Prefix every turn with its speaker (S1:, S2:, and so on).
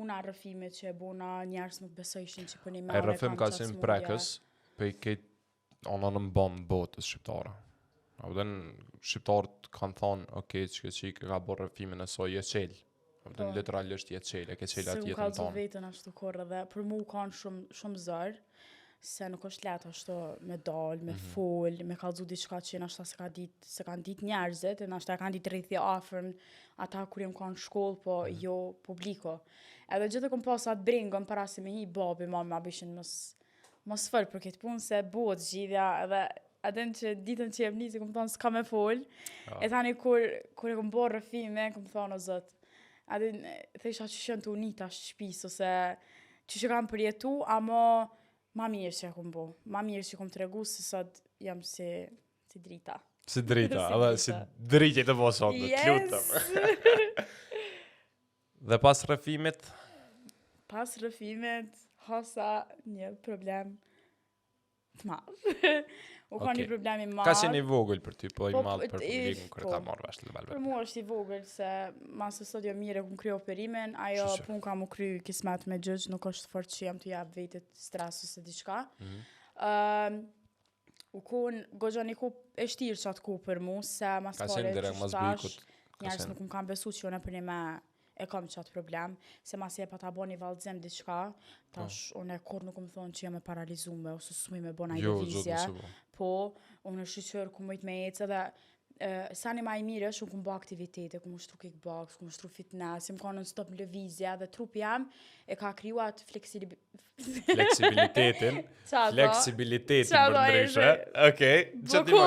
S1: puna rrëfimit që e bona njerëz nuk besojshin që për një me
S2: Ai rrëfim ka qenë prekës, për këtë ona në mbanë botës shqiptare. Apëtën shqiptarët kanë thonë, okej, që ka bërë rrëfimin e soj e qelë. Apëtën literalisht je qelë, e ke qelë atë jetën tonë.
S1: Se më kalzu vetën ashtu korë dhe për mu kanë shumë zërë, se nuk është letë ashtu me dalë, me folë, me kalzu diçka që nashta se kanë ditë njerëzit, nashta kanë ditë rrithi afërm, ata kur jem kanë shkollë, po jo publiko. Edhe gjithë kom pas atë brengën para se me hi babi, mami ma bishin mos fërë për këtë punë, se bëhet zgjidhja edhe adin që ditën që jem nisi, kom thonë s'ka me folë, e tani kur e kom bërë rrëfime, kom thonë o zot, adin thesha që shën të unita shtëpis, ose që kam përjetu, amo ma mirë që e kom bo, ma mirë që kom të regu, se sot jam si drita.
S2: Si drita, edhe si drita të mosot,
S1: yes!
S2: Lutëm. Dhe pas rrëfimit?
S1: Pas rrëfimit, hasa një problem të madh. Ka një problemi madh.
S2: Ka qenë i vogël për ty, po i madh për publikun kur ta marrë vesh të
S1: Për mua është i vogël, se masë sot jo mire kum kryo operimin, ajo pun kam u kry kismet me gjëgj, nuk është fort që jam të jap vetit stres ose diçka. U kun, goxha një ku e shtirë që atë ku për mu, se mas pare që shtash, njerës nuk më kam besu që une për një me e kam qatë problem, se mas e pa ta bo një valdzim diçka, tash une kur nuk më thonë që jam e paralizume, ose s'mu me bo një revizje, po, unë shqyqër ku mëjt me ecë edhe, sa një ma i mirë është, unë ku më bo aktivitete, ku më shtru kickbox, ku më shtru fitness, jam ka non-stop në lëvizje, dhe trupi jam e ka kriju atë
S2: fleksibilitetin për ndryshe. Okej, që ti më